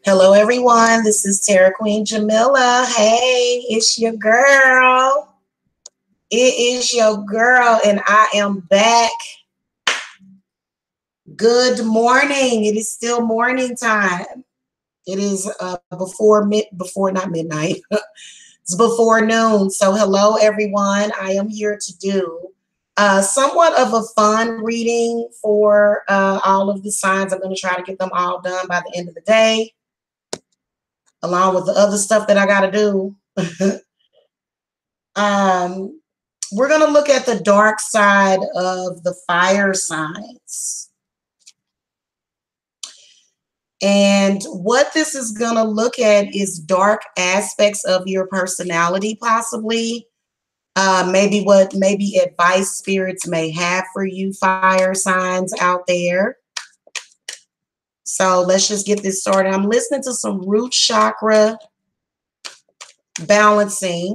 Hello, everyone. This is Terra Queen Jamila. Hey, it's your girl. It is your girl, and I am back. Good morning. It is still morning time. It is before not midnight. It's before noon. So hello, everyone. I am here to do somewhat of a fun reading for all of the signs. I'm going to try to get them all done by the end of the day, along with the other stuff that I got to do. We're going to look at the dark side of the fire signs. And what this is going to look at is dark aspects of your personality, possibly. Maybe advice spirits may have for you, fire signs out there. So let's just get this started. I'm listening to some root chakra balancing.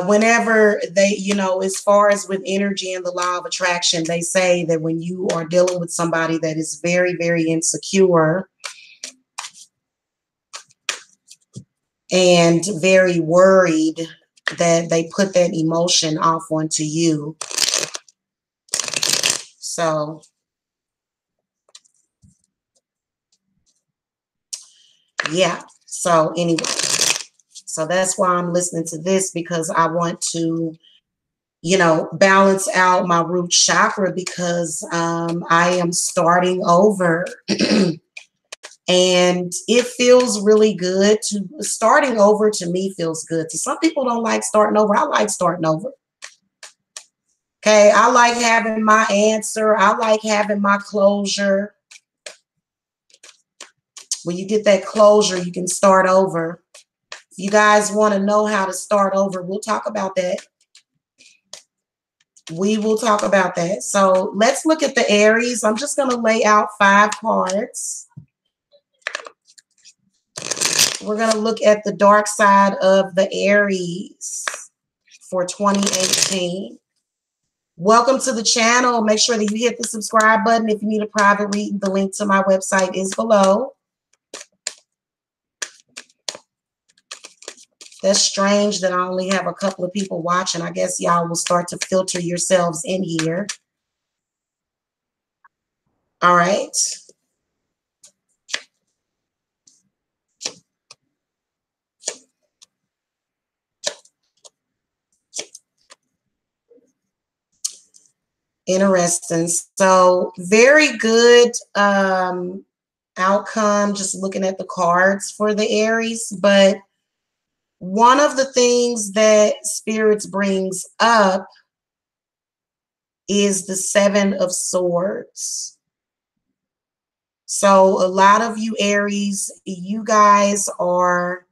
Whenever they, as far as with energy and the law of attraction, they say that when you are dealing with somebody that is very, very insecure and very worried, that they put that emotion off onto you. So, yeah. So anyway, so that's why I'm listening to this, because I want to balance out my root chakra, because I am starting over. And it feels really good. Starting over to me feels good. To some people don't like starting over. I like starting over. Okay, I like having my answer. I like having my closure. When you get that closure, you can start over. If you guys want to know how to start over, we'll talk about that. We will talk about that. So let's look at the Aries. I'm just going to lay out 5 cards. We're going to look at the dark side of the Aries for 2018. Welcome to the channel. Make sure that you hit the subscribe button. If you need a private reading, the link to my website is below. That's strange that I only have a couple of people watching. I guess y'all will start to filter yourselves in here. All right. Interesting. So very good outcome just looking at the cards for the Aries. But one of the things that spirits brings up is the 7 of Swords. So a lot of you Aries, you guys are,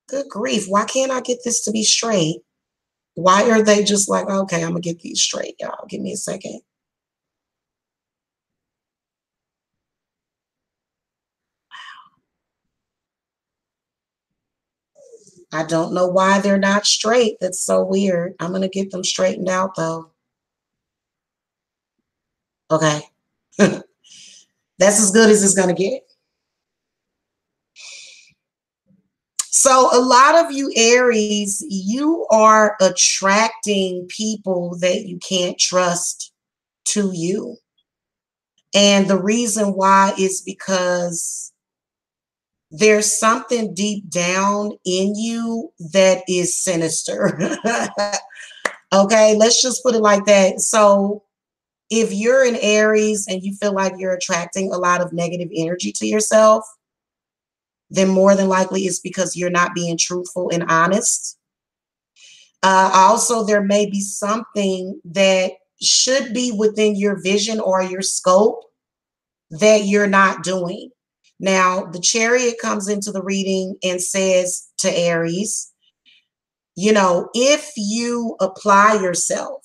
good grief, why can't I get this to be straight? Why are they just like, okay, I'm going to get these straight, y'all. Give me a second. I don't know why they're not straight. That's so weird. I'm going to get them straightened out, though. Okay. That's as good as it's going to get. So a lot of you Aries, you are attracting people that you can't trust to you. And the reason why is because there's something deep down in you that is sinister. Okay, let's just put it like that. So if you're an Aries and you feel like you're attracting a lot of negative energy to yourself, then more than likely it's because you're not being truthful and honest. Also, there may be something that should be within your vision or your scope that you're not doing. Now, the Chariot comes into the reading and says to Aries, if you apply yourself,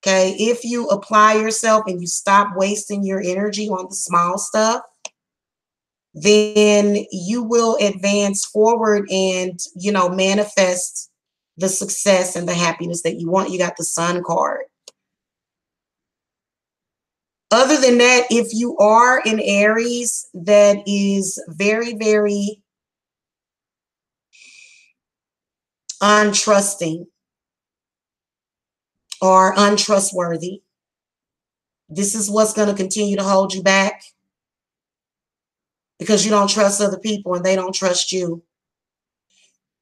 okay, if you apply yourself and you stop wasting your energy on the small stuff, then you will advance forward and, manifest the success and the happiness that you want. You got the Sun card. Other than that, if you are an Aries that is very, very untrusting or untrustworthy, this is what's going to continue to hold you back because you don't trust other people and they don't trust you.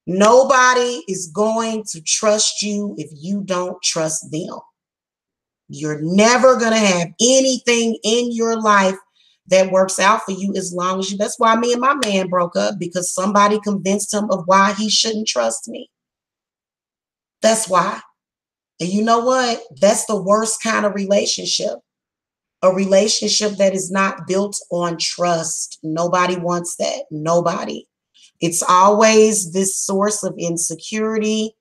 Nobody is going to trust you if you don't trust them. You're never going to have anything in your life that works out for you as long as you. That's why me and my man broke up, because somebody convinced him of why he shouldn't trust me. That's why. And you know what? That's the worst kind of relationship. A relationship that is not built on trust. Nobody wants that. Nobody. It's always this source of insecurity.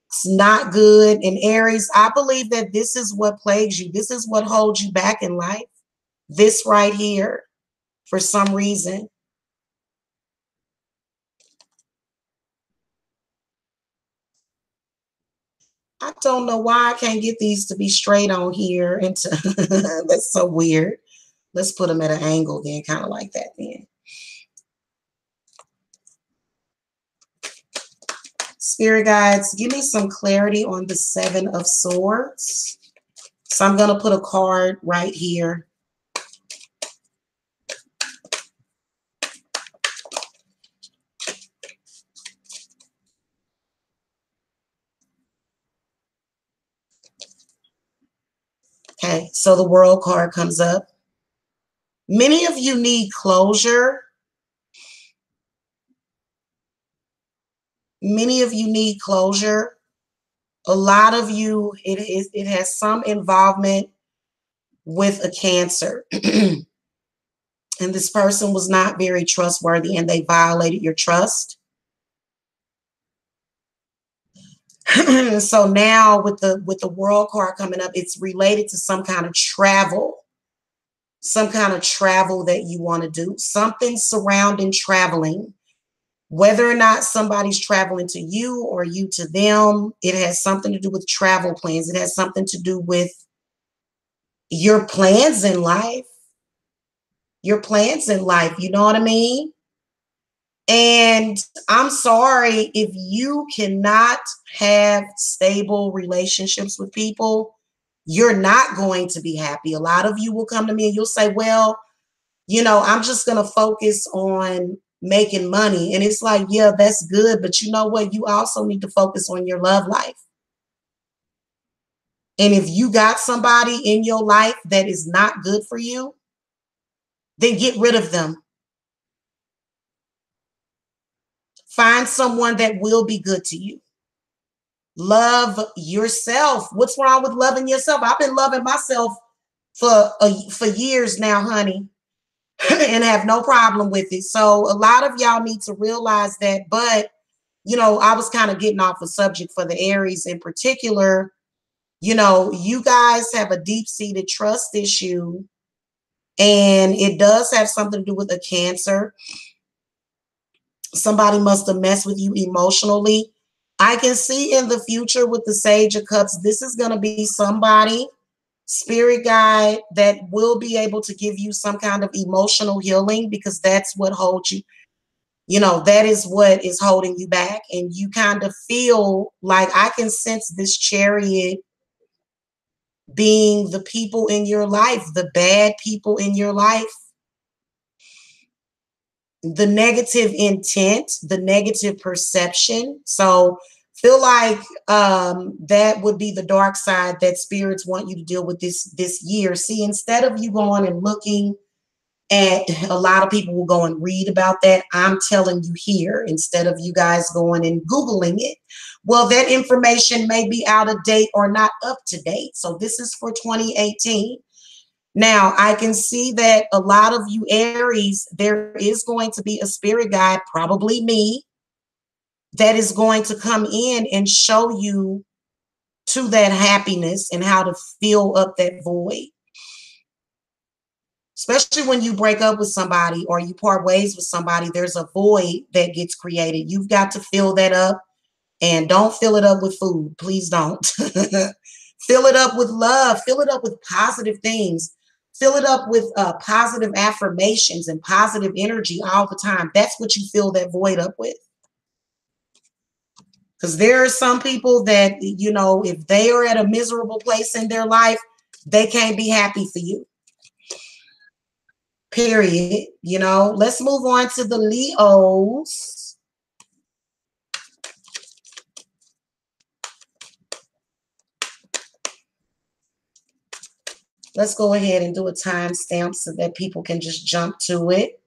It's not good. And Aries, I believe that this is what plagues you. This is what holds you back in life. This right here, for some reason. I don't know why I can't get these to be straight on here. That's so weird. Let's put them at an angle then, kind of like that then. Spirit guides, give me some clarity on the Seven of Swords. So I'm going to put a card right here. Okay, so the World card comes up. Many of you need closure. Many of you need closure. A lot of you, it has some involvement with a Cancer. And this person was not very trustworthy and they violated your trust. So now with the World card coming up, it's related to some kind of travel. Some kind of travel that you want to do. Something surrounding traveling. Whether or not somebody's traveling to you or you to them, it has something to do with travel plans. It has something to do with your plans in life. Your plans in life, you know what I mean? And I'm sorry if you cannot have stable relationships with people, you're not going to be happy. A lot of you will come to me and you'll say, well, you know, I'm just going to focus on making money. And it's like, yeah, that's good. But you know what? You also need to focus on your love life. And if you got somebody in your life that is not good for you, then get rid of them. Find someone that will be good to you. Love yourself. What's wrong with loving yourself? I've been loving myself for years now, honey, and have no problem with it. So a lot of y'all need to realize that. But, you know, I was kind of getting off the subject for the Aries in particular. You know, you guys have a deep-seated trust issue, and it does have something to do with a Cancer. Somebody must have messed with you emotionally. I can see in the future with the Sage of Cups, this is going to be somebody, spirit guide, that will be able to give you some kind of emotional healing, because that's what holds you. You know, that is what is holding you back. And you kind of feel like, I can sense this Chariot being the people in your life, the bad people in your life, the negative intent, the negative perception. So feel like that would be the dark side that spirits want you to deal with this year. See, instead of you going and looking at, a lot of people will go and read about that. I'm telling you here, instead of you guys going and Googling it. Well, that information may be out of date or not up to date. So this is for 2018. Now, I can see that a lot of you Aries, there is going to be a spirit guide, probably me, that is going to come in and show you to that happiness and how to fill up that void. Especially when you break up with somebody or you part ways with somebody, there's a void that gets created. You've got to fill that up, and don't fill it up with food. Please don't. Fill it up with love. Fill it up with positive things. Fill it up with positive affirmations and positive energy all the time. That's what you fill that void up with. Because there are some people that, you know, if they are at a miserable place in their life, they can't be happy for you. Period. You know, let's move on to the Leos. Let's go ahead and do a timestamp so that people can just jump to it.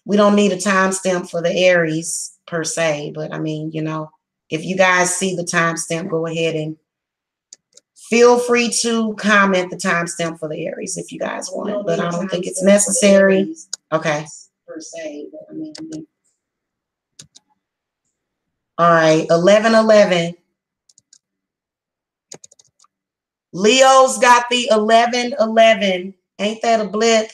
We don't need a timestamp for the Aries per se, but I mean, you know, if you guys see the timestamp, go ahead and feel free to comment the timestamp for the Aries if you guys want, but I don't think it's necessary. Okay. Per se, but I mean, all right, 11-11. Leo's got the 11-11. Ain't that a blip?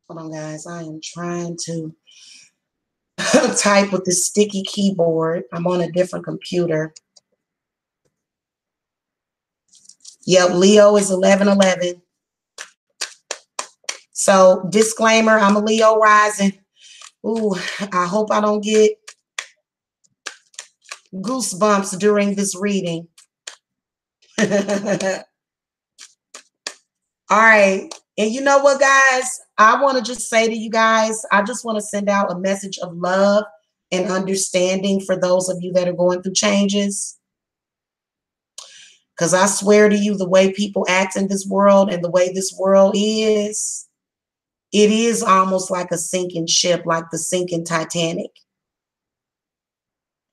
Hold on, guys. I am trying to type with this sticky keyboard. I'm on a different computer. Yep, Leo is 11-11. So, disclaimer, I'm a Leo rising. Ooh, I hope I don't get goosebumps during this reading. All right. And you know what, guys? I want to just say to you guys, I just want to send out a message of love and understanding for those of you that are going through changes. Because I swear to you, the way people act in this world and the way this world is, it is almost like a sinking ship, like the sinking Titanic.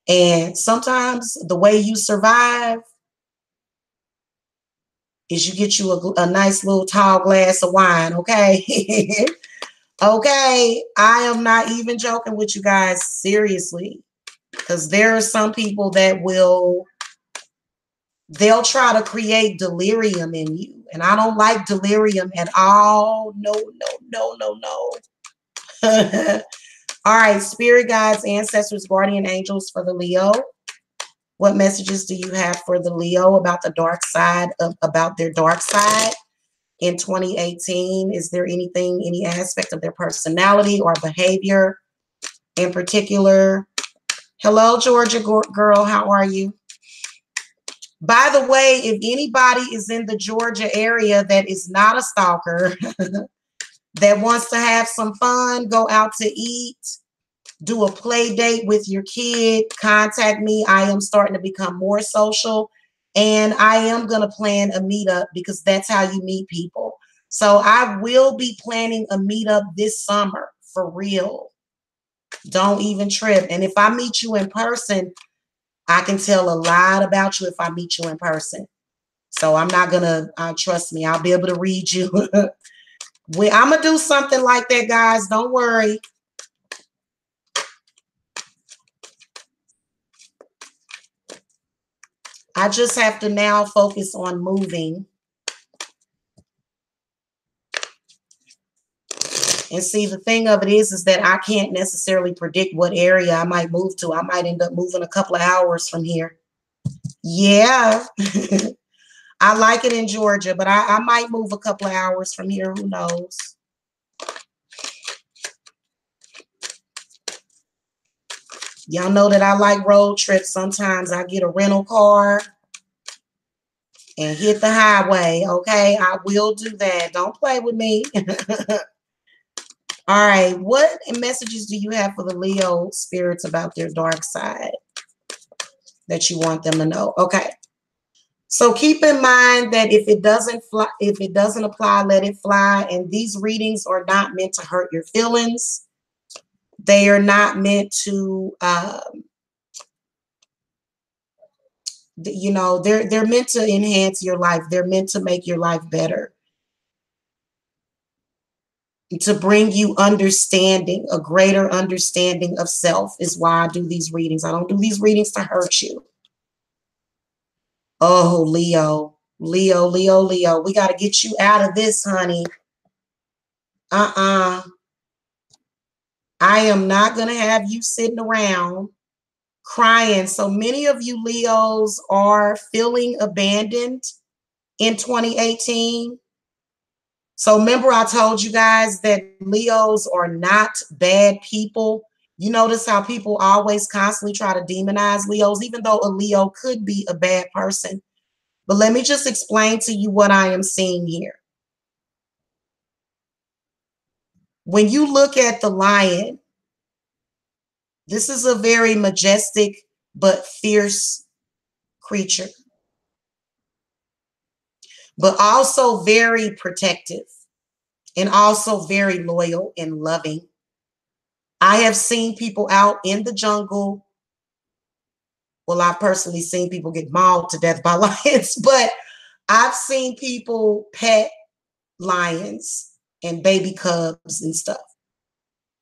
And sometimes the way you survive is you get you a nice little tall glass of wine, okay? Okay, I am not even joking with you guys, seriously. Because there are some people that they'll try to create delirium in you. And I don't like delirium at all. No, no, no, no, no. All right, spirit guides, ancestors, guardian angels for the Leo. What messages do you have for the Leo about the dark side, about their dark side in 2018? Is there anything, any aspect of their personality or behavior in particular? Hello, Georgia girl, how are you? By the way, if anybody is in the Georgia area that is not a stalker, that wants to have some fun, go out to eat, do a play date with your kid, contact me. I am starting to become more social, and I am going to plan a meetup because that's how you meet people. So I will be planning a meetup this summer for real. Don't even trip. And if I meet you in person, I can tell a lot about you if I meet you in person. So I'm not going to, trust me, I'll be able to read you. I'm going to do something like that, guys. Don't worry. I just have to now focus on moving. And see, the thing of it is that I can't necessarily predict what area I might move to. I might end up moving a couple of hours from here. Yeah. I like it in Georgia, but I might move a couple of hours from here. Who knows? Y'all know that I like road trips. Sometimes I get a rental car and hit the highway. Okay, I will do that. Don't play with me. All right, what messages do you have for the Leo spirits about their dark side that you want them to know? Okay. So keep in mind that if it doesn't apply, let it fly. And these readings are not meant to hurt your feelings. They are not meant to, you know, they're meant to enhance your life. They're meant to make your life better. To bring you understanding, a greater understanding of self is why I do these readings. I don't do these readings to hurt you. Oh, Leo, Leo, Leo, Leo. We got to get you out of this, honey. I am not going to have you sitting around crying. So many of you Leos are feeling abandoned in 2018. So remember I told you guys that Leos are not bad people. You notice how people always constantly try to demonize Leos, even though a Leo could be a bad person. But let me just explain to you what I am seeing here. When you look at the lion, this is a very majestic but fierce creature, but also very protective and also very loyal and loving. I have seen people out in the jungle. Well, I've personally seen people get mauled to death by lions, but I've seen people pet lions and baby cubs and stuff.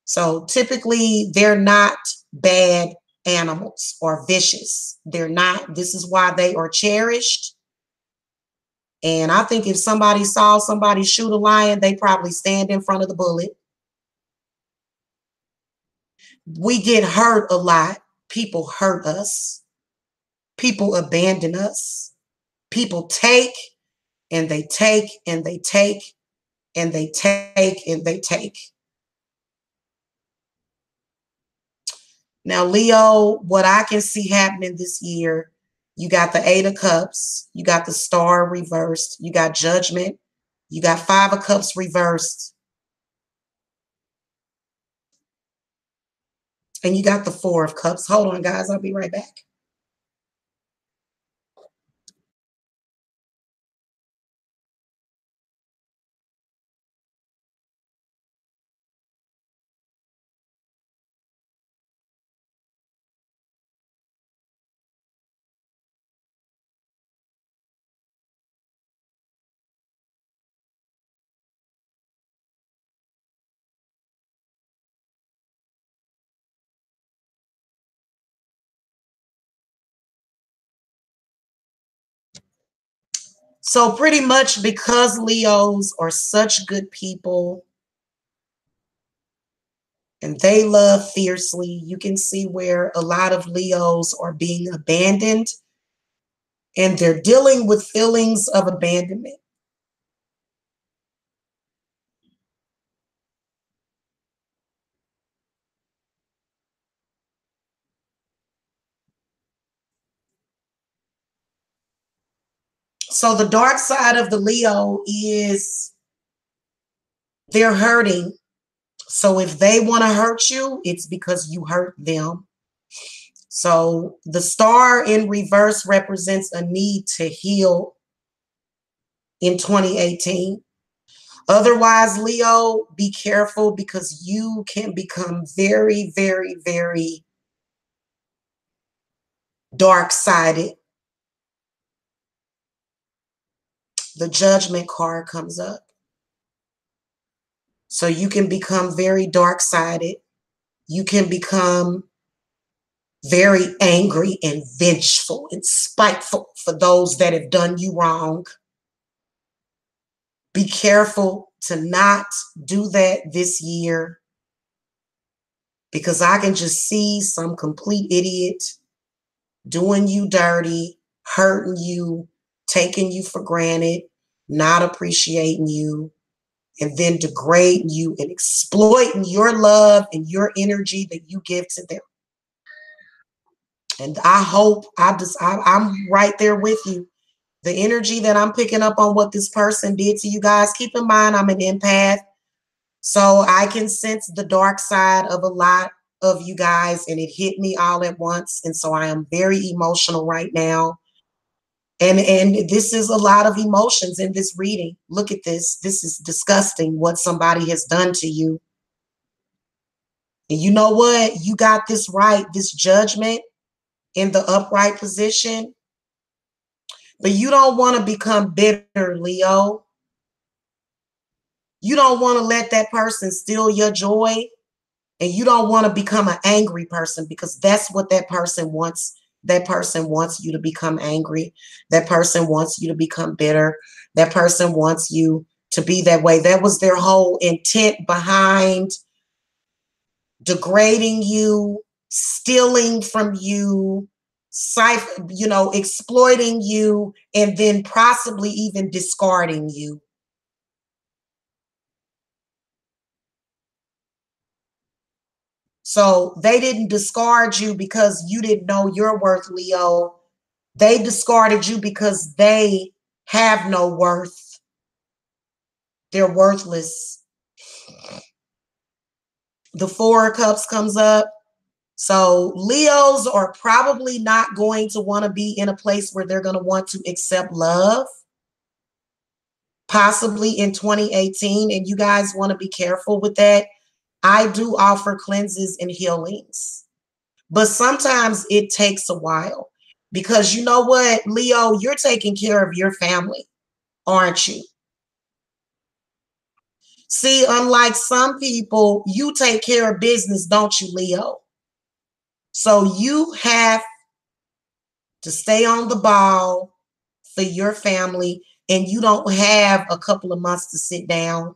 So typically they're not bad animals or vicious. They're not. This is why they are cherished. And I think if somebody saw somebody shoot a lion, they probably stand in front of the bullet. We get hurt a lot. People hurt us. People abandon us. People take and they take and they take and they take and they take. Now, Leo, what I can see happening this year, you got the Eight of Cups, you got the Star reversed, you got Judgment, you got Five of Cups reversed, and you got the Four of Cups. Hold on, guys, I'll be right back. So pretty much because Leos are such good people and they love fiercely, you can see where a lot of Leos are being abandoned and they're dealing with feelings of abandonment. So the dark side of the Leo is they're hurting. So if they want to hurt you, it's because you hurt them. So the star in reverse represents a need to heal in 2018. Otherwise, Leo, be careful because you can become very, very, very dark-sided. The Judgment card comes up. So you can become very dark-sided. You can become very angry and vengeful and spiteful for those that have done you wrong. Be careful to not do that this year because I can just see some complete idiot doing you dirty, hurting you, taking you for granted, not appreciating you, and then degrading you and exploiting your love and your energy that you give to them. And I hope I'm right there with you. The energy that I'm picking up on what this person did to you guys, keep in mind I'm an empath. So I can sense the dark side of a lot of you guys, and it hit me all at once. And so I am very emotional right now. And this is a lot of emotions in this reading. Look at this. This is disgusting what somebody has done to you. And you know what? You got this right, this Judgment in the upright position. But you don't want to become bitter, Leo. You don't want to let that person steal your joy. And you don't want to become an angry person because that's what that person wants. That person wants you to become angry. That person wants you to become bitter. That person wants you to be that way. That was their whole intent behind degrading you, stealing from you, exploiting you, and then possibly even discarding you. So they didn't discard you because you didn't know your worth, Leo. They discarded you because they have no worth. They're worthless. The Four of Cups comes up. So Leos are probably not going to want to be in a place where they're going to want to accept love, possibly in 2018. And you guys want to be careful with that. I do offer cleanses and healings, but sometimes it takes a while because you know what, Leo, you're taking care of your family, aren't you? See, unlike some people, you take care of business, don't you, Leo? So you have to stay on the ball for your family, and you don't have a couple of months to sit down.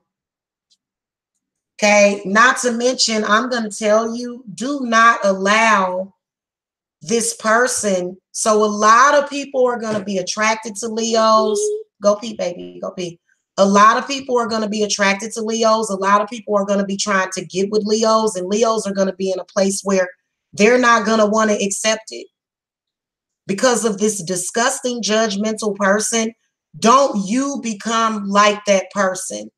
Okay, not to mention, I'm going to tell you, do not allow this person. So a lot of people are going to be attracted to Leos. Go pee, baby, go pee. A lot of people are going to be attracted to Leos. A lot of people are going to be trying to get with Leos, and Leos are going to be in a place where they're not going to want to accept it because of this disgusting, judgmental person. Don't you become like that person.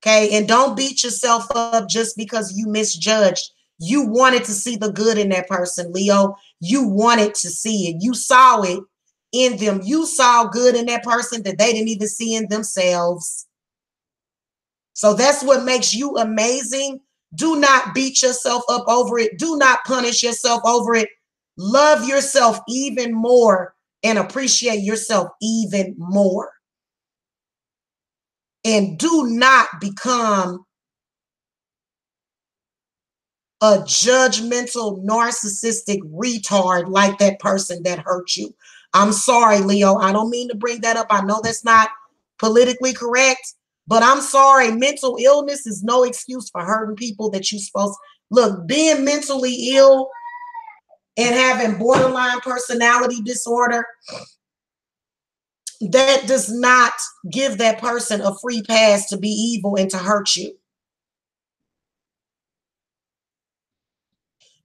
Okay, and don't beat yourself up just because you misjudged. You wanted to see the good in that person, Leo. You wanted to see it. You saw it in them. You saw good in that person that they didn't even see in themselves. So that's what makes you amazing. Do not beat yourself up over it. Do not punish yourself over it. Love yourself even more and appreciate yourself even more. And do not become a judgmental, narcissistic retard like that person that hurt you. I'm sorry, Leo. I don't mean to bring that up. I know that's not politically correct, but I'm sorry. Mental illness is no excuse for hurting people that you're supposed to. Look, being mentally ill and having borderline personality disorder, that does not give that person a free pass to be evil and to hurt you.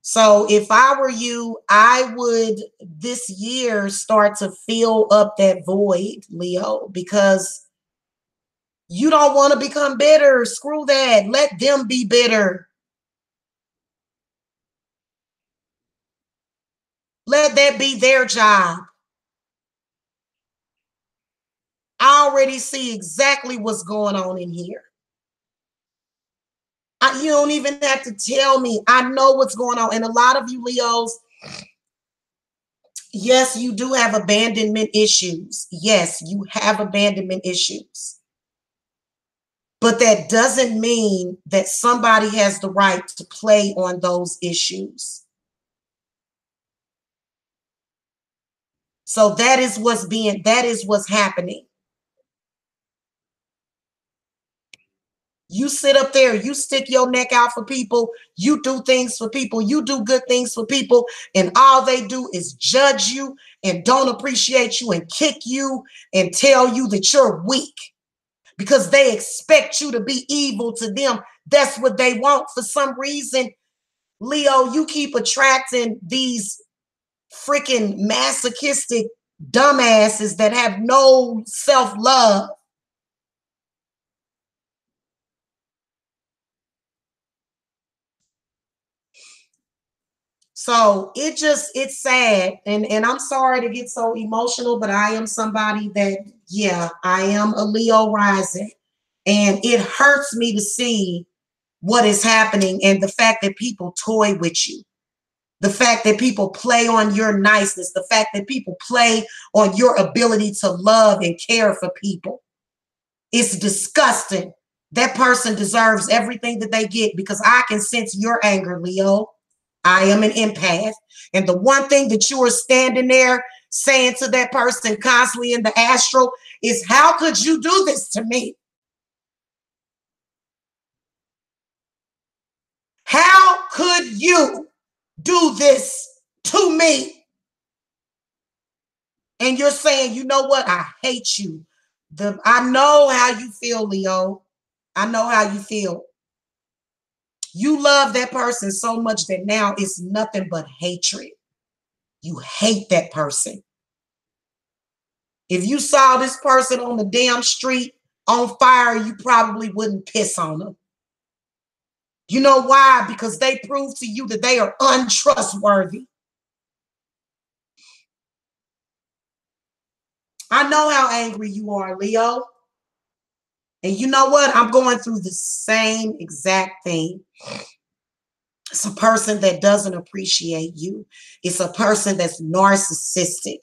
So if I were you, I would this year start to fill up that void, Leo, because you don't want to become bitter. Screw that. Let them be bitter. Let that be their job. I already see exactly what's going on in here. You don't even have to tell me. I know what's going on. And a lot of you Leos, yes, you do have abandonment issues. Yes, you have abandonment issues. But that doesn't mean that somebody has the right to play on those issues. So that is what's happening. You sit up there, you stick your neck out for people, you do things for people, you do good things for people, and all they do is judge you and don't appreciate you and kick you and tell you that you're weak because they expect you to be evil to them. That's what they want. For some reason, Leo, you keep attracting these freaking masochistic dumbasses that have no self-love. So it's sad. And I'm sorry to get so emotional, but I am somebody that, yeah, I am a Leo rising. And it hurts me to see what is happening and the fact that people toy with you. The fact that people play on your niceness, the fact that people play on your ability to love and care for people. It's disgusting. That person deserves everything that they get because I can sense your anger, Leo. I am an empath. And the one thing that you are standing there saying to that person constantly in the astral is, how could you do this to me? How could you do this to me? And you're saying, you know what? I hate you. I know how you feel, Leo. I know how you feel. You love that person so much that now it's nothing but hatred. You hate that person. If you saw this person on the damn street on fire, you probably wouldn't piss on them. You know why? Because they prove to you that they are untrustworthy. I know how angry you are, Leo. And you know what? I'm going through the same exact thing. It's a person that doesn't appreciate you. It's a person that's narcissistic.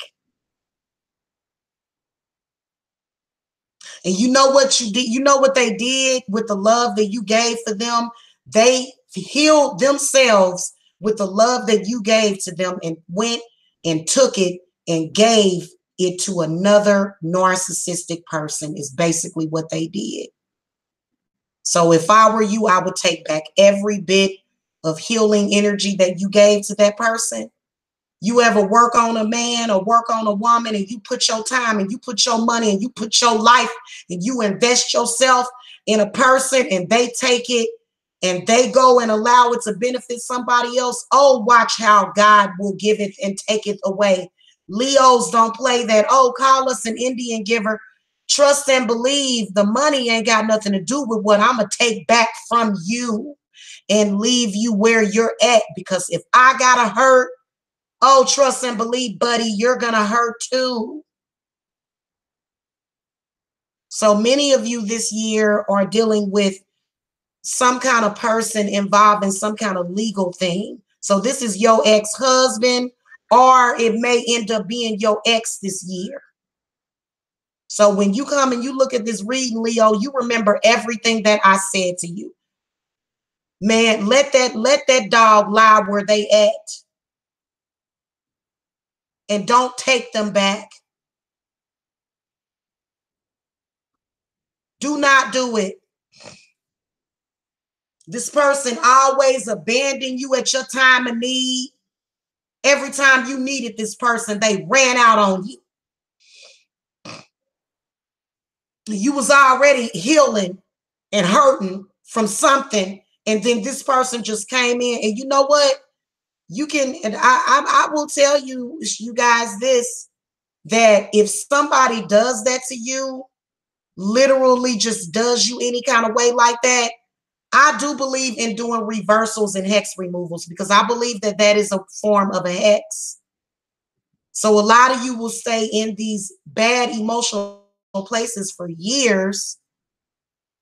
And you know what you did? You know what they did with the love that you gave for them? They healed themselves with the love that you gave to them and went and took it and gave it to another narcissistic person is basically what they did. So if I were you, I would take back every bit of healing energy that you gave to that person. You ever work on a man or work on a woman and you put your time and you put your money and you put your life and you invest yourself in a person and they take it and they go and allow it to benefit somebody else. Oh, watch how God will give it and take it away. Leos don't play that. Oh, call us an Indian giver. Trust and believe. The money ain't got nothing to do with what I'm going to take back from you and leave you where you're at. Because if I got to hurt, oh, trust and believe, buddy, you're going to hurt too. So many of you this year are dealing with some kind of person involved in some kind of legal thing. So this is your ex-husband, or it may end up being your ex this year. So when you come and you look at this reading, Leo, you remember everything that I said to you. Man, let that dog lie where they at. And don't take them back. Do not do it. This person always abandoned you at your time of need. Every time you needed this person, they ran out on you. You was already healing and hurting from something. And then this person just came in. And you know what? You can, and I will tell you guys this, that if somebody does that to you, literally just does you any kind of way like that, I do believe in doing reversals and hex removals because I believe that that is a form of a hex. So a lot of you will stay in these bad emotional places for years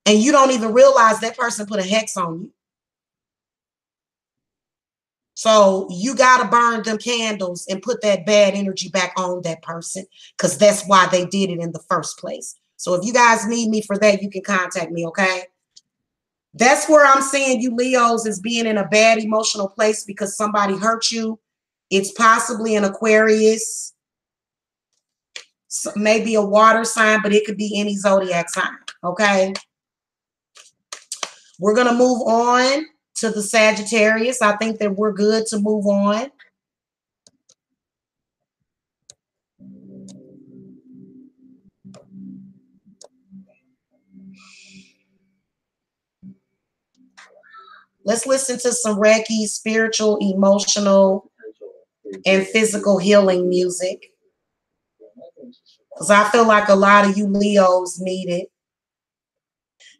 and you don't even realize that person put a hex on you. So you got to burn them candles and put that bad energy back on that person because that's why they did it in the first place. So if you guys need me for that, you can contact me, okay? That's where I'm seeing you Leos as being in a bad emotional place because somebody hurt you. It's possibly an Aquarius, maybe a water sign, but it could be any zodiac sign, okay? We're going to move on to the Sagittarius. I think that we're good to move on. Let's listen to some Reiki, spiritual, emotional, and physical healing music. Because I feel like a lot of you Leos need it.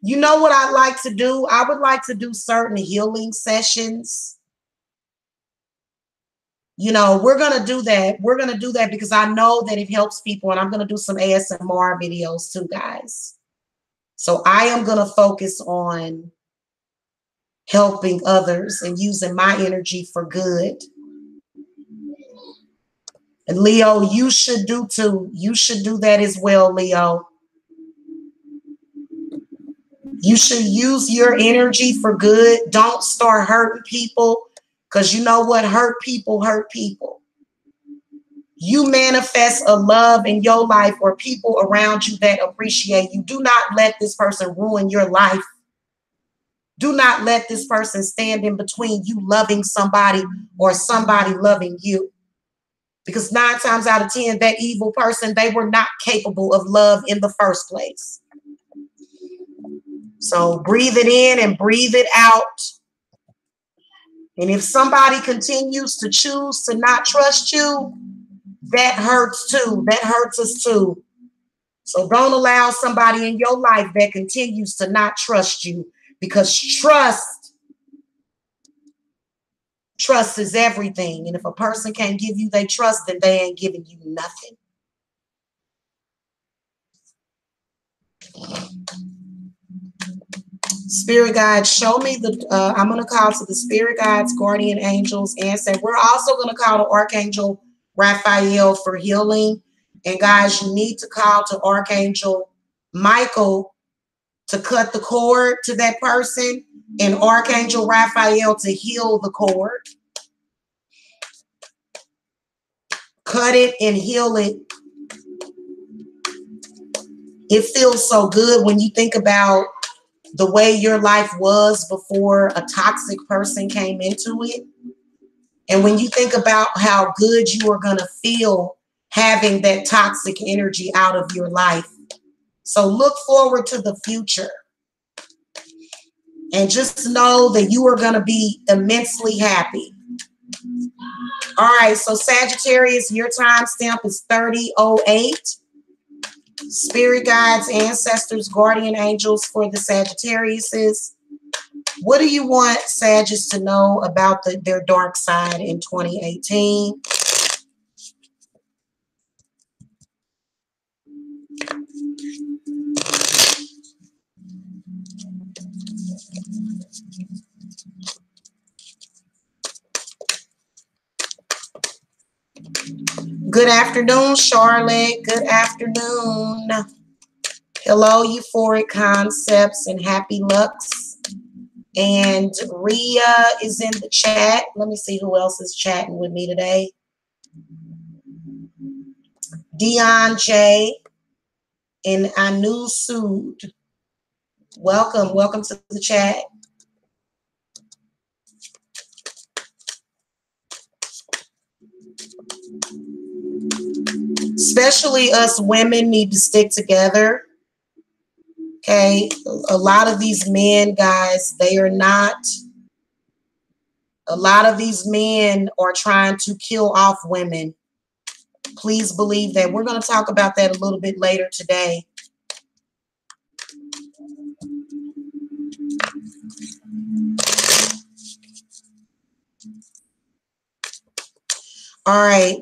You know what I'd like to do? I would like to do certain healing sessions. You know, we're going to do that. We're going to do that because I know that it helps people. And I'm going to do some ASMR videos too, guys. So I am going to focus on helping others and using my energy for good. And Leo, you should do too. You should do that as well, Leo. You should use your energy for good. Don't start hurting people because you know what? Hurt people hurt people. You manifest a love in your life or people around you that appreciate you. Do not let this person ruin your life. Do not let this person stand in between you loving somebody or somebody loving you. Because 9 times out of 10, that evil person, they were not capable of love in the first place. So breathe it in and breathe it out. And if somebody continues to choose to not trust you, that hurts too. That hurts us too. So don't allow somebody in your life that continues to not trust you, because trust is everything. And if a person can't give you their trust, then they ain't giving you nothing. Spirit guides, show me the, I'm going to call to the spirit guides, guardian angels, and say, we're also going to call to Archangel Raphael for healing. And guys, you need to call to Archangel Michael to cut the cord to that person, and Archangel Raphael to heal the cord. Cut it and heal it. It feels so good when you think about the way your life was before a toxic person came into it. And when you think about how good you are going to feel having that toxic energy out of your life. So look forward to the future. And just know that you are going to be immensely happy. All right, so Sagittarius, your time stamp is 3008. Spirit guides, ancestors, guardian angels for the Sagittariuses. What do you want Sagittarius to know about their dark side in 2018? Good afternoon, Charlotte. Good afternoon. Hello, Euphoric Concepts and Happy Lux. And Ria is in the chat. Let me see who else is chatting with me today. Dion J. and Anu Sood. Welcome. Welcome to the chat. Especially us women need to stick together. Okay. A lot of these men, guys, they are not. A lot of these men are trying to kill off women. Please believe that. We're going to talk about that a little bit later today. All right.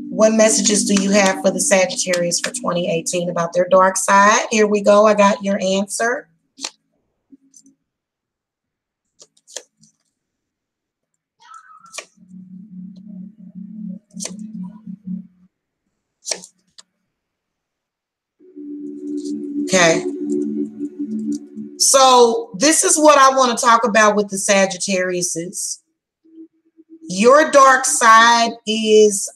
What messages do you have for the Sagittarius for 2018 about their dark side? Here we go. I got your answer. Okay. So this is what I want to talk about with the Sagittariuses. Your dark side is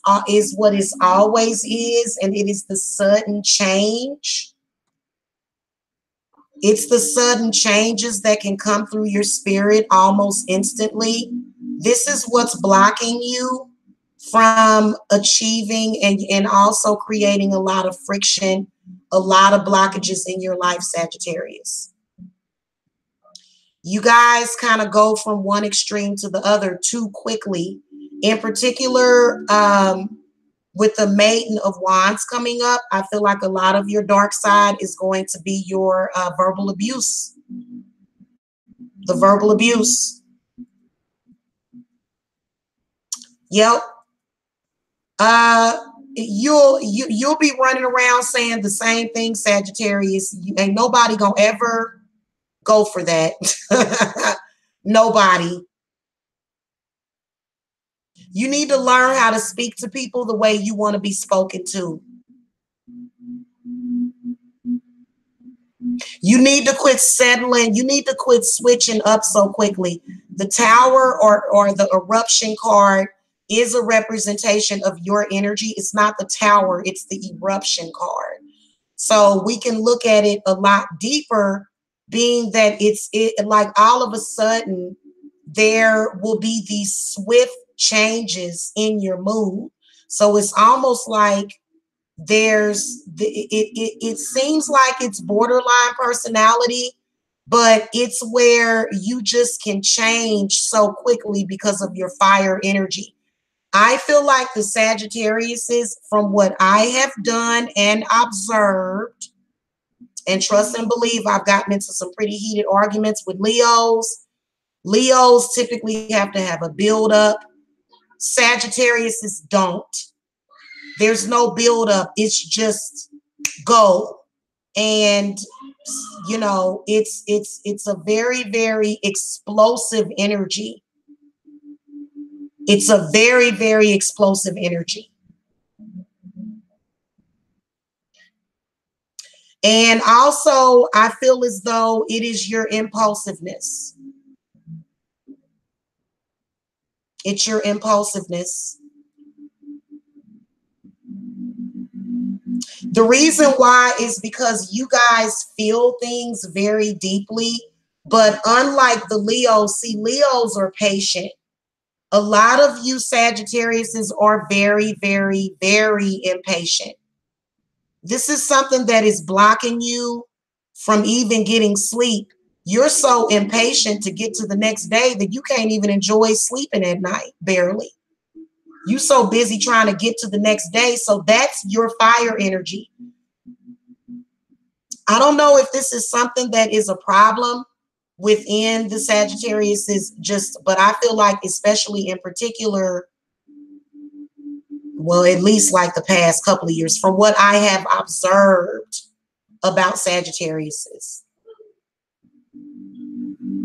what is always is, and it is the sudden change. It's the sudden changes that can come through your spirit almost instantly. This is what's blocking you from achieving and also creating a lot of friction, a lot of blockages in your life, Sagittarius. You guys kind of go from one extreme to the other too quickly. In particular, with the Maiden of Wands coming up, I feel like a lot of your dark side is going to be your verbal abuse. The verbal abuse. Yep. You'll be running around saying the same thing, Sagittarius. Ain't nobody gonna ever go for that. Nobody. You need to learn how to speak to people the way you want to be spoken to. You need to quit settling. You need to quit switching up so quickly. The Tower or the Eruption card is a representation of your energy. It's not the Tower, it's the eruption card. So we can look at it a lot deeper, being that it's like all of a sudden there will be these swift changes in your mood. So it's almost like it seems like it's borderline personality, but it's where you just can change so quickly because of your fire energy. I feel like the Sagittarius is, from what I have done and observed, and trust and believe, I've gotten into some pretty heated arguments with Leos. Leos typically have to have a build up. Sagittarius don't. There's no build up. It's just go. And you know, it's a very, very explosive energy. It's a very, very explosive energy. And also, I feel as though it is your impulsiveness. It's your impulsiveness. The reason why is because you guys feel things very deeply, but unlike the Leos, see, Leos are patient. A lot of you Sagittariuses are very, very, very impatient. This is something that is blocking you from even getting sleep. You're so impatient to get to the next day that you can't even enjoy sleeping at night, barely. You so busy trying to get to the next day. So that's your fire energy. I don't know if this is something that is a problem within the Sagittarius, is just, but I feel like, especially in particular, well, at least like the past couple of years, from what I have observed about Sagittariuses.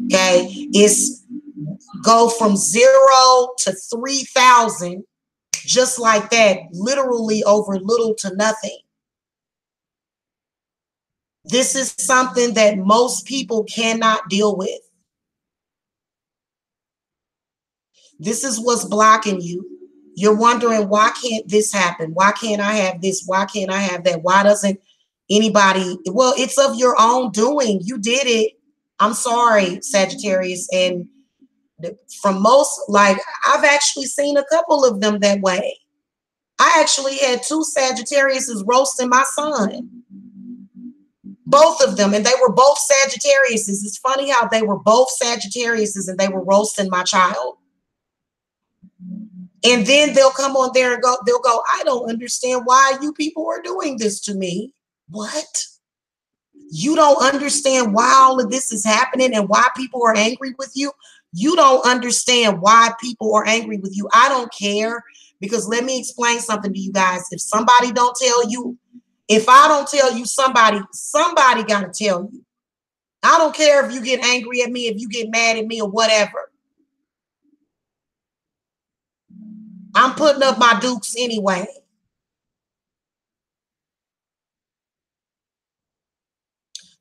Okay, it's go from 0 to 3,000 just like that, literally over little to nothing. This is something that most people cannot deal with. This is what's blocking you. You're wondering, why can't this happen? Why can't I have this? Why can't I have that? Why doesn't anybody? Well, it's of your own doing. You did it. I'm sorry, Sagittarius. And from most, like, I've actually seen a couple of them that way. I actually had 2 Sagittariuses roasting my son. Both of them. And they were both Sagittariuses. It's funny how they were both Sagittariuses and they were roasting my child. And then they'll come on there and they'll go, I don't understand why you people are doing this to me. What? You don't understand why all of this is happening and why people are angry with you? You don't understand why people are angry with you. I don't care, because let me explain something to you guys. If somebody don't tell you, if I don't tell you, somebody got to tell you. I don't care if you get angry at me, if you get mad at me or whatever. I'm putting up my dukes anyway.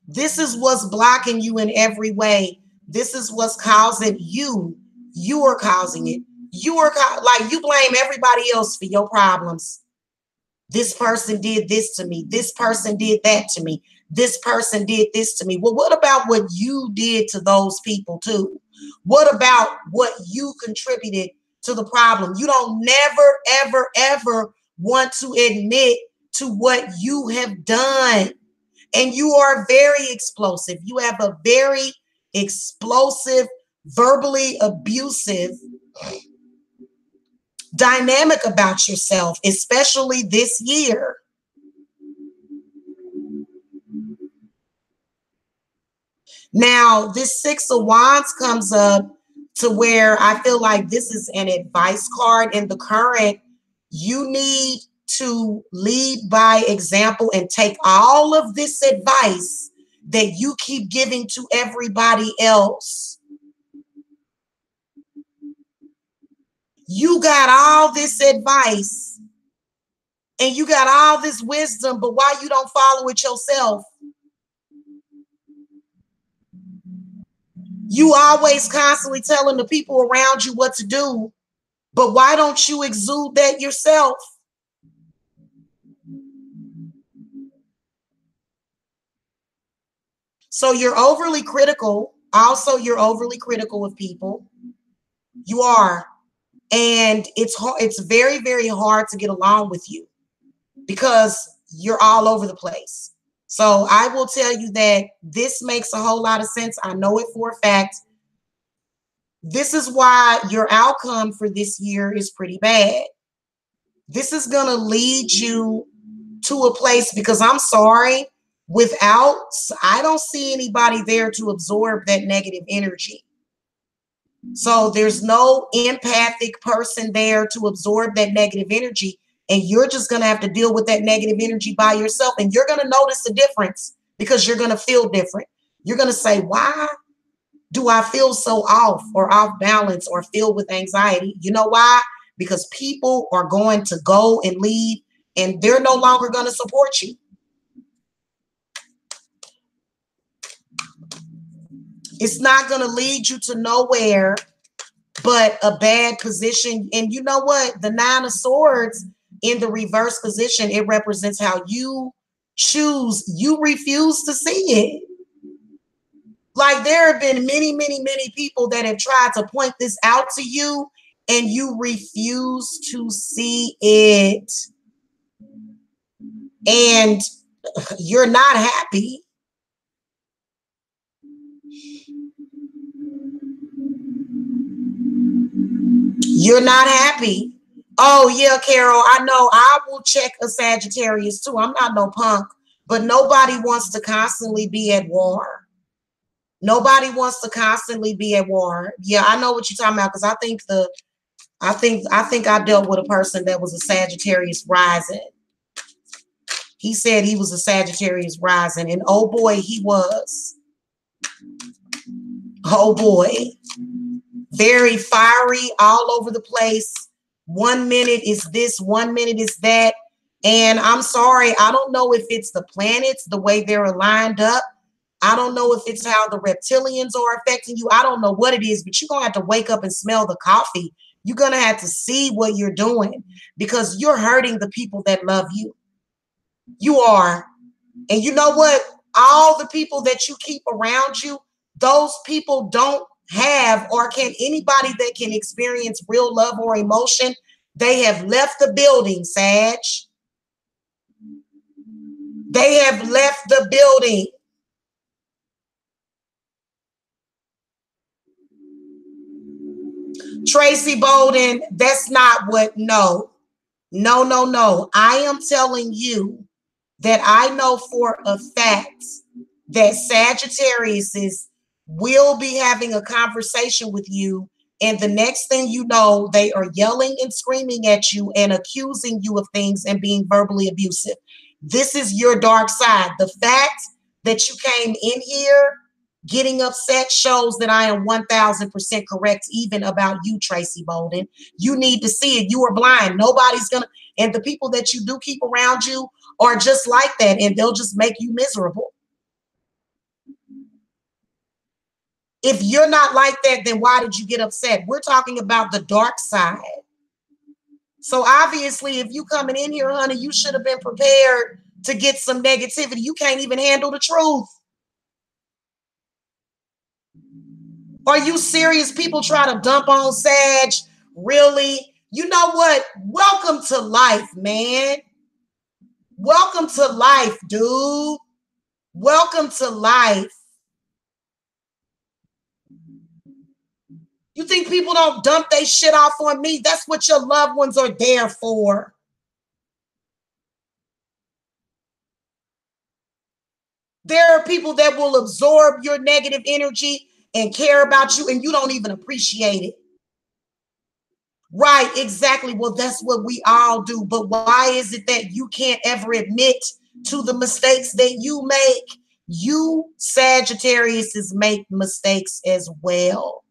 This is what's blocking you in every way. This is what's causing you. You are causing it. You are like, you blame everybody else for your problems. This person did this to me. This person did that to me. This person did this to me. Well, what about what you did to those people too? What about what you contributed to the problem? You don't never, ever, ever want to admit to what you have done. And you are very explosive. You have a very explosive, verbally abusive dynamic about yourself, especially this year. Now, this 6 of Wands comes up to where I feel like this is an advice card in the current. You need to lead by example and take all of this advice that you keep giving to everybody else. You got all this advice and you got all this wisdom, but why you don't follow it yourself? You always constantly telling the people around you what to do, But why don't you exude that yourself? So you're overly critical. Also, you're overly critical of people. You are. And it's hard, it's very, very hard to get along with you because you're all over the place. So I will tell you that this makes a whole lot of sense. I know it for a fact. This is why your outcome for this year is pretty bad. This is going to lead you to a place, because I'm sorry, I don't see anybody there to absorb that negative energy. So there's no empathic person there to absorb that negative energy. And you're just going to have to deal with that negative energy by yourself. And you're going to notice the difference because you're going to feel different. You're going to say, why do I feel so off or off balance or filled with anxiety? You know why? Because people are going to go and leave and they're no longer going to support you. It's not going to lead you to nowhere but a bad position. And you know what? The 9 of Swords in the reverse position, it represents how you refuse to see it. Like there have been many, many, many people that have tried to point this out to you and you refuse to see it. And you're not happy. You're not happy. Oh, yeah, Carol, I know. I will check a Sagittarius too. I'm not no punk, but nobody wants to constantly be at war. Nobody wants to constantly be at war. Yeah, I know what you're talking about because I think I dealt with a person that was a Sagittarius rising. He said he was a Sagittarius rising, and oh boy, he was. Oh boy. Very fiery, all over the place. 1 minute is this, 1 minute is that. And I'm sorry, I don't know if it's the planets, the way they're aligned up. I don't know if it's how the reptilians are affecting you. I don't know what it is, but you're going to have to wake up and smell the coffee. You're going to have to see what you're doing because you're hurting the people that love you. You are. And you know what? All the people that you keep around you, those people don't have, or can anybody that can experience real love or emotion, they have left the building, Sag. They have left the building. Tracy Bolden, that's not what, no. I am telling you that I know for a fact that Sagittarius will be having a conversation with you. And the next thing you know, they are yelling and screaming at you and accusing you of things and being verbally abusive. This is your dark side. The fact that you came in here getting upset shows that I am 1000% correct, even about you, Tracy Bolden. You need to see it. You are blind. Nobody's going to, and the people that you do keep around you are just like that, and they'll just make you miserable. If you're not like that, then why did you get upset? We're talking about the dark side. So obviously, if you coming in here, honey, you should have been prepared to get some negativity. You can't even handle the truth. Are you serious? People try to dump on Sag. Really? You know what? Welcome to life, man. Welcome to life, dude. Welcome to life. You think people don't dump their shit off on me? That's what your loved ones are there for. There are people that will absorb your negative energy and care about you, and you don't even appreciate it. Right, exactly. Well, that's what we all do. But why is it that you can't ever admit to the mistakes that you make? You Sagittarius make mistakes as well.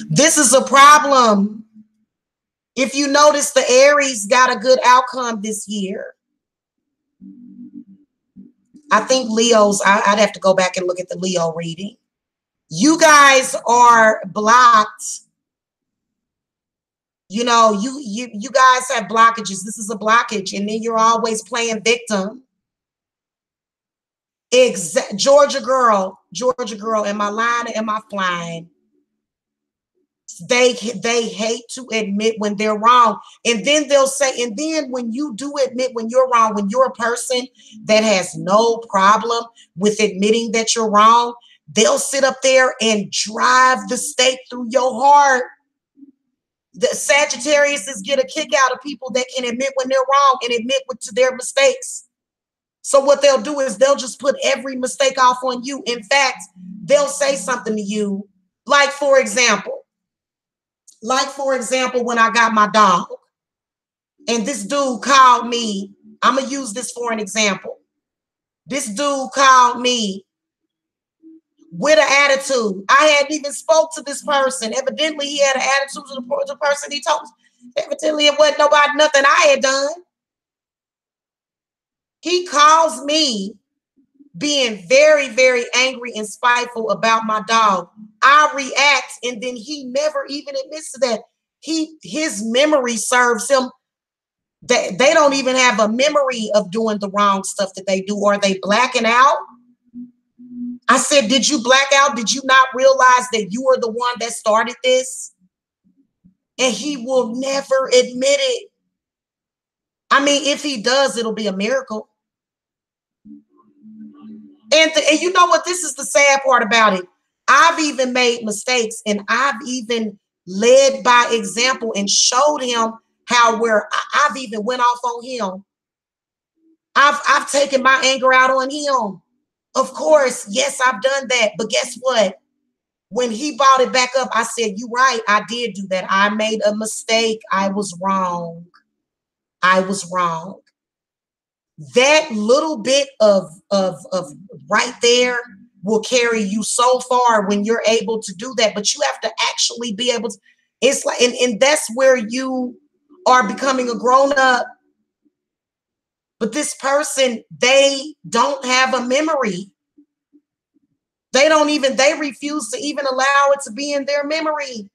This is a problem. If you notice, the Aries got a good outcome this year. I think Leos, I'd have to go back and look at the Leo reading. You guys are blocked. You know, you guys have blockages. This is a blockage, and then you're always playing victim. Georgia girl, am I lying or am I flying? They hate to admit when they're wrong, and then they'll say, and then when you do admit when you're wrong, when you're a person that has no problem with admitting that you're wrong, they'll sit up there and drive the stake through your heart. The Sagittarius get a kick out of people that can admit when they're wrong and admit to their mistakes. So what they'll do is they'll just put every mistake off on you. In fact, they'll say something to you, like for example, when I got my dog, and this dude called me. I'm gonna use this for an example. This dude called me with an attitude. I hadn't even spoke to this person. Evidently, he had an attitude to the person he told. Evidently, it wasn't nothing I had done. He calls me being very, very angry and spiteful about my dog. I react, and then he never even admits to that. His memory serves him. They don't even have a memory of doing the wrong stuff that they do. Are they blacking out? I said, did you black out? Did you not realize that you were the one that started this? And he will never admit it. I mean, if he does, it'll be a miracle. And you know what? This is the sad part about it. I've even made mistakes, and I've even led by example and showed him how where I've even went off on him. I've taken my anger out on him. Of course, yes, I've done that. But guess what? When he brought it back up, I said, you're right. I did do that. I made a mistake. I was wrong. I was wrong. That little bit of right there will carry you so far when you're able to do that. But you have to actually be able to. It's like, and that's where you are becoming a grown up. But this person, they don't have a memory. They refuse to even allow it to be in their memory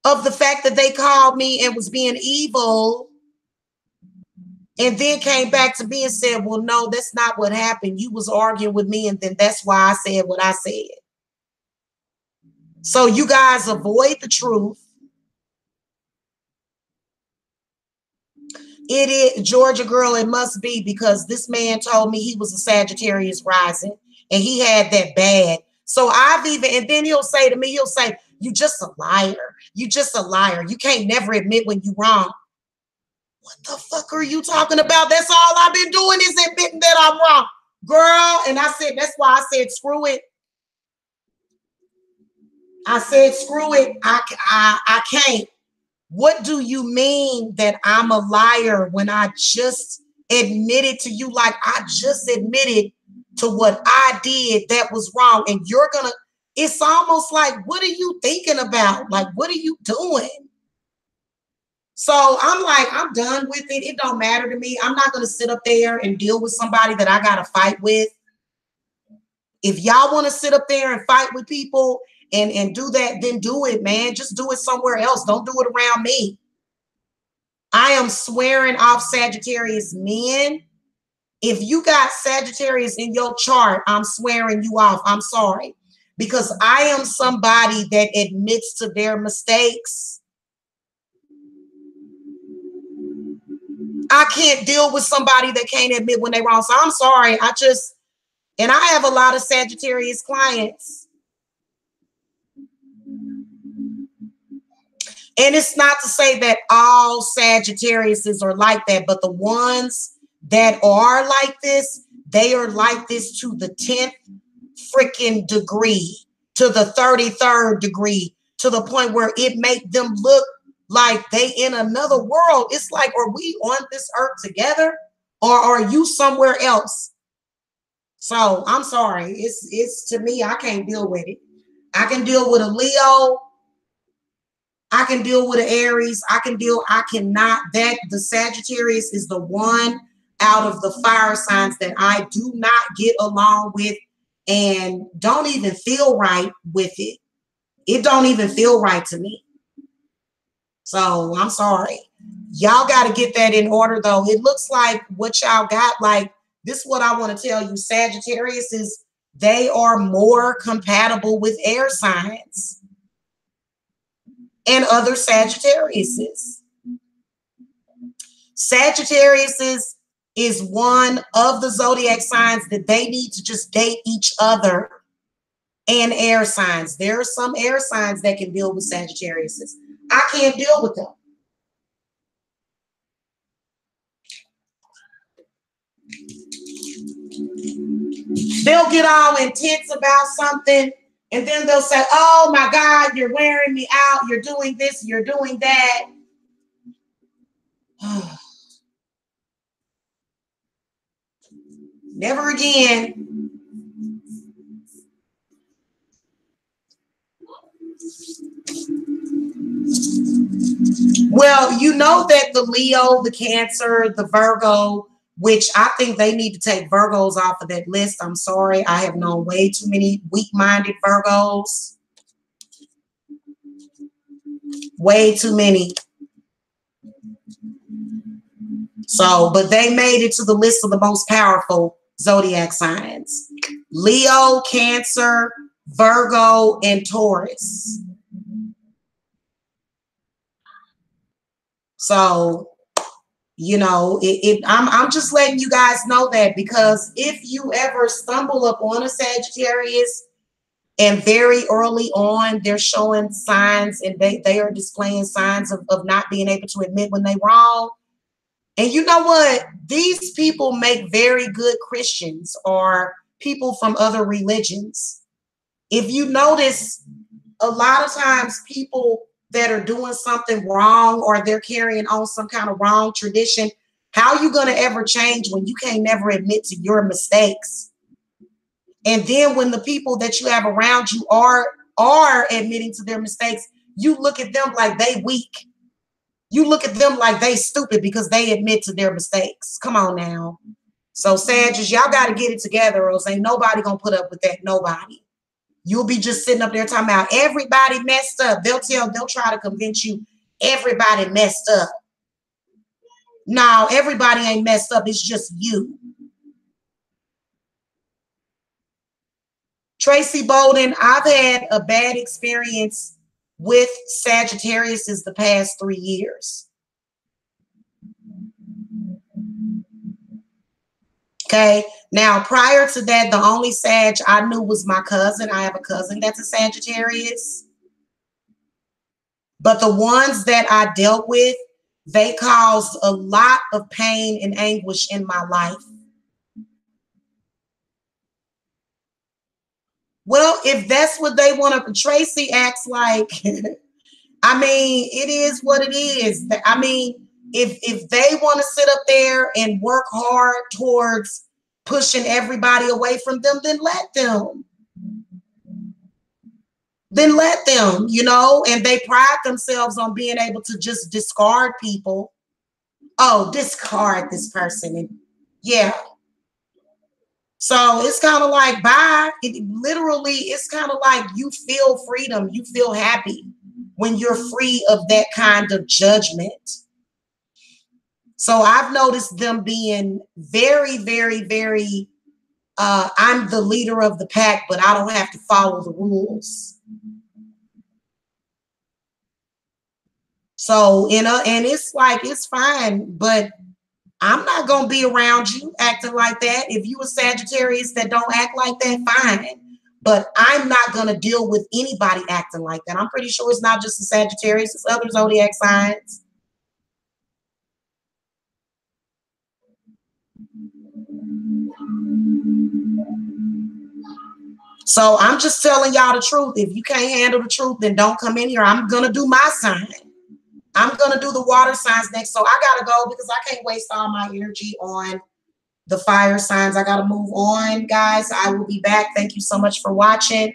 of the fact that they called me and was being evil, and then came back to me and said, well, no, that's not what happened. You was arguing with me, and then that's why I said what I said. So you guys avoid the truth. It is, Georgia girl, it must be, because this man told me he was a Sagittarius rising, and he had that bad. So and then he'll say to me, you just a liar. You just a liar. You can't never admit when you're wrong. What the fuck are you talking about? That's all I've been doing is admitting that I'm wrong, girl. And I said, that's why I said, screw it. I said, screw it. I can't. What do you mean that I'm a liar when I just admitted to you, like I just admitted to what I did that was wrong? And you're gonna, it's almost like, what are you thinking about? Like, what are you doing? So I'm like, I'm done with it. It don't matter to me. I'm not going to sit up there and deal with somebody that I got to fight with. If y'all want to sit up there and fight with people and do that, then do it, man. Just do it somewhere else. Don't do it around me. I am swearing off Sagittarius men. If you got Sagittarius in your chart, I'm swearing you off. I'm sorry. Because I am somebody that admits to their mistakes. I can't deal with somebody that can't admit when they're wrong. So I'm sorry. And I have a lot of Sagittarius clients. And it's not to say that all Sagittariuses are like that, but the ones that are like this, they are like this to the 10th freaking degree, to the 33rd degree, to the point where it make them look like they in another world. It's like, are we on this earth together, or are you somewhere else? So I'm sorry. It's to me, I can't deal with it. I can deal with a Leo. I can deal with an Aries. I cannot, the Sagittarius is the one out of the fire signs that I do not get along with and don't even feel right with it. It don't even feel right to me. So I'm sorry. Y'all got to get that in order, though. It looks like what y'all got, like, this is what I want to tell you. Sagittarius is, they are more compatible with air signs and other Sagittariuses. Sagittarius is one of the zodiac signs that they need to just date each other, and air signs. There are some air signs that can deal with Sagittariuses. I can't deal with them. They'll get all intense about something, and then they'll say, oh my God, you're wearing me out. You're doing this, you're doing that. Never again. Well, you know that the Leo, the Cancer, the Virgo, which I think they need to take Virgos off of that list. I'm sorry. I have known way too many weak-minded Virgos. Way too many. So, but they made it to the list of the most powerful zodiac signs. Leo, Cancer, Virgo, and Taurus. So, you know, I'm just letting you guys know that, because if you ever stumble upon a Sagittarius and very early on they're showing signs and they are displaying signs of not being able to admit when they're wrong. And you know what? These people make very good Christians or people from other religions. If you notice, a lot of times people that are doing something wrong or they're carrying on some kind of wrong tradition, how are you going to ever change when you can't never admit to your mistakes? And then when the people that you have around you are admitting to their mistakes, you look at them like they weak. You look at them like they stupid because they admit to their mistakes. Come on now. So Sagittarius, y'all got to get it together, or else ain't nobody going to put up with that. Nobody. You'll be just sitting up there talking about everybody messed up. They'll try to convince you everybody messed up. No, everybody ain't messed up. It's just you. Tracy Bolden, I've had a bad experience with Sagittarius the past 3 years. Okay. Now, prior to that, the only Sag I knew was my cousin. I have a cousin that's a Sagittarius. But the ones that I dealt with, they caused a lot of pain and anguish in my life. Well, if that's what they want to, Tracy acts like, I mean, it is what it is. I mean, if they want to sit up there and work hard towards pushing everybody away from them, then let them. Then let them, you know, and they pride themselves on being able to just discard people. Oh, discard this person. And yeah. So it's kind of like, bye. It's kind of like you feel freedom. You feel happy when you're free of that kind of judgment. So I've noticed them being very, very, very, I'm the leader of the pack, but I don't have to follow the rules. So, you know, and it's like, it's fine, but I'm not going to be around you acting like that. If you a Sagittarius that don't act like that, fine. But I'm not going to deal with anybody acting like that. I'm pretty sure it's not just the Sagittarius, it's other zodiac signs. So I'm just telling y'all the truth. If you can't handle the truth, then don't come in here. I'm going to do my sign. I'm going to do the water signs next. So I got to go because I can't waste all my energy on the fire signs. I got to move on, guys. I will be back. Thank you so much for watching.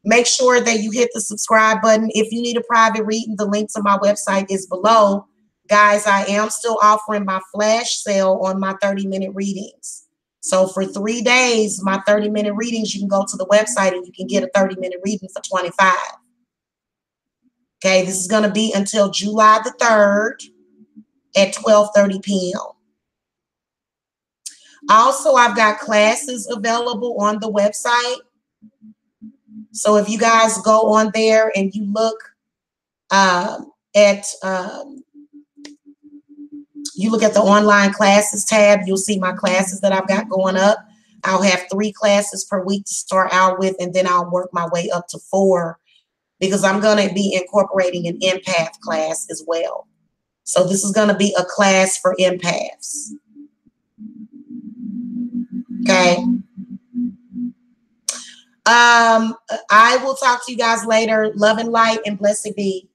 Make sure that you hit the subscribe button. If you need a private reading, the link to my website is below. Guys, I am still offering my flash sale on my 30-minute readings. So for 3 days, my 30-minute readings, you can go to the website and you can get a 30-minute reading for $25. Okay, this is going to be until July the 3rd at 12:30 p.m. Also, I've got classes available on the website. So if you guys go on there and you look at the online classes tab, you'll see my classes that I've got going up. I'll have 3 classes per week to start out with, and then I'll work my way up to 4 because I'm going to be incorporating an empath class as well. So this is going to be a class for empaths. Okay. I will talk to you guys later. Love and light and blessed be.